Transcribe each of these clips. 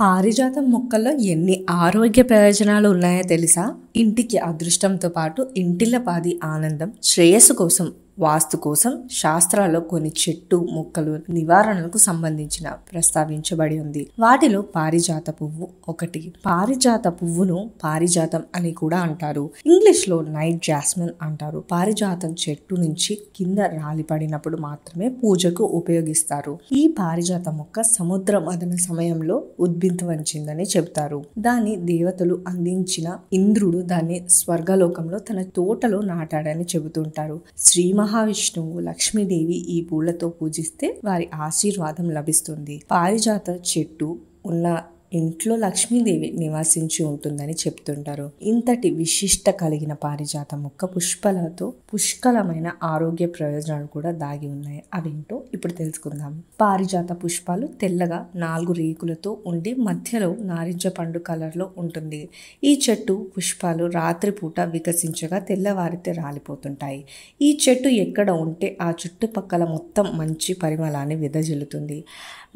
పారిజాతం మొక్కల్లో ఎన్ని ఆరోగ్య ప్రయోజనాలు ఉన్నాయో తెలుసా? ఇంటికి అదృష్టంతో పాటు ఇంటిల్లపాది ఆనందం, శ్రేయస్సు కోసం, వాస్తు కోసం శాస్త్రాల్లో కొన్ని చెట్టు మొక్కలు నివారణకు సంబంధించిన ప్రస్తావించబడి ఉంది. వాటిలో పారిజాత పువ్వు ఒకటి. పారిజాత పువ్వును పారిజాతం అని కూడా అంటారు. ఇంగ్లీష్ లో నైట్ జాస్మిన్ అంటారు. పారిజాతం చెట్టు నుంచి కింద రాలిపడినప్పుడు మాత్రమే పూజకు ఉపయోగిస్తారు. ఈ పారిజాత మొక్క సముద్ర మథన సమయంలో ఉద్భించవచ్చిందని చెబుతారు. దాని దేవతలు అందించిన ఇంద్రుడు దాన్ని స్వర్గలోకంలో తన తోటలో నాటాడని చెబుతుంటారు. శ్రీ మహావిష్ణువు, లక్ష్మీదేవి ఈ పూలతో పూజిస్తే వారి ఆశీర్వాదం లభిస్తుంది. పారిజాత చెట్టు ఉన్న ఇంట్లో లక్ష్మీదేవి నివాసించి ఉంటుందని చెప్తుంటారు. ఇంతటి విశిష్ట కలిగిన పారిజాత మొక్క పుష్పాలతో పుష్కలమైన ఆరోగ్య ప్రయోజనాలు కూడా దాగి ఉన్నాయి. అవేంటో ఇప్పుడు తెలుసుకుందాం. పారిజాత పుష్పాలు తెల్లగా 4 రేకులతో ఉండి మధ్యలో నారింజ పండు కలర్లో ఉంటుంది. ఈ చెట్టు పుష్పాలు రాత్రిపూట వికసించగా తెల్లవారితే రాలిపోతుంటాయి. ఈ చెట్టు ఎక్కడ ఉంటే ఆ చుట్టుపక్కల మొత్తం మంచి పరిమళాన్ని వెదజల్లుతుంది,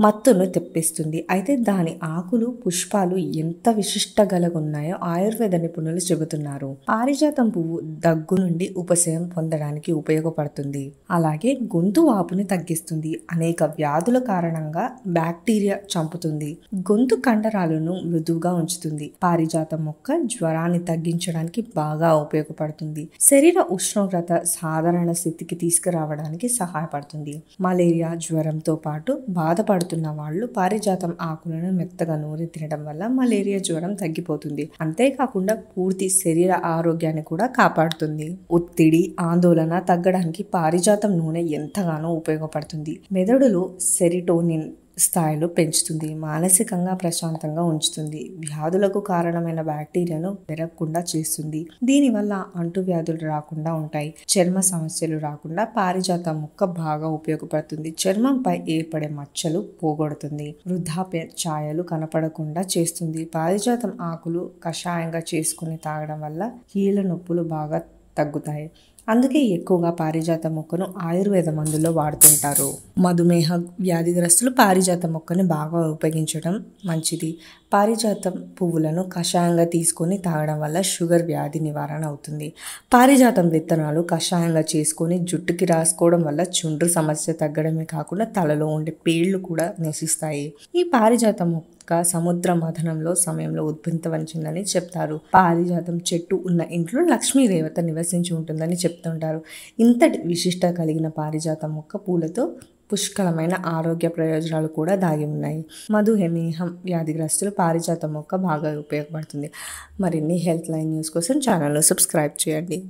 మత్తును తెప్పిస్తుంది. అయితే దాని ఆకులు, పుష్పాలు ఎంత విశిష్ట గలగున్నాయో ఆయుర్వేద నిపుణులు చెబుతున్నారు. పారిజాతం పువ్వు దగ్గు నుండి ఉపశమనం పొందడానికి ఉపయోగపడుతుంది. అలాగే గొంతు వాపుని తగ్గిస్తుంది. అనేక వ్యాధుల కారణంగా బ్యాక్టీరియా చంపుతుంది. గొంతు కండరాలను మృదువుగా ఉంచుతుంది. పారిజాతం మొక్క జ్వరాన్ని తగ్గించడానికి బాగా ఉపయోగపడుతుంది. శరీర ఉష్ణోగ్రత సాధారణ స్థితికి తీసుకురావడానికి సహాయపడుతుంది. మలేరియా, జ్వరంతో పాటు బాధపడుతున్న వాళ్ళు పారిజాతం ఆకులను మెత్తగా నూరి తినడం వల్ల మలేరియా జ్వరం తగ్గిపోతుంది. అంతేకాకుండా పూర్తి శరీర ఆరోగ్యాన్ని కూడా కాపాడుతుంది. ఒత్తిడి, ఆందోళన తగ్గడానికి పారిజాతం నూనె ఎంతగానో ఉపయోగపడుతుంది. మెదడులో సెరిటోనిన్ స్థాయిలో పెంచుతుంది. మానసికంగా ప్రశాంతంగా ఉంచుతుంది. వ్యాధులకు కారణమైన బ్యాక్టీరియాను పెరగకుండా చేస్తుంది. దీనివల్ల అంటువ్యాధులు రాకుండా ఉంటాయి. చర్మ సమస్యలు రాకుండా పారిజాతం మొక్క బాగా ఉపయోగపడుతుంది. చర్మంపై ఏర్పడే మచ్చలు పోగొడుతుంది. వృద్ధాప్య ఛాయలు కనపడకుండా చేస్తుంది. పారిజాతం ఆకులు కషాయంగా చేసుకుని తాగడం వల్ల కీళ్ళ నొప్పులు బాగా తగ్గుతాయి. అందుకే ఎక్కువగా పారిజాత మొక్కను ఆయుర్వేద మందుల్లో వాడుతుంటారు. మధుమేహ వ్యాధిగ్రస్తులు పారిజాత మొక్కని బాగా ఉపయోగించడం మంచిది. పారిజాతం పువ్వులను కషాయంగా తీసుకొని తాగడం వల్ల షుగర్ వ్యాధి నివారణ అవుతుంది. పారిజాతం విత్తనాలు కషాయంగా చేసుకొని జుట్టుకి రాసుకోవడం వల్ల చుండ్రు సమస్య తగ్గడమే కాకుండా తలలో ఉండే పేళ్లు కూడా నశిస్తాయి. ఈ పారిజాతం మొక్క సముద్ర మథనంలో సమయంలో ఉద్భించవచ్చిందని చెప్తారు. పారిజాతం చెట్టు ఉన్న ఇంట్లో లక్ష్మీదేవత నివసించి ఉంటుందని చెప్తుంటారు. ఇంతటి విశిష్ట కలిగిన పారిజాతం మొక్క పూలతో పుష్కలమైన ఆరోగ్య ప్రయోజనాలు కూడా దాగి ఉన్నాయి. మధుమేహం వ్యాధిగ్రస్తులు పారిజాతం మొక్క బాగా ఉపయోగపడుతుంది. మరిన్ని హెల్త్ లైన్ న్యూస్ కోసం ఛానల్ను సబ్స్క్రైబ్ చేయండి.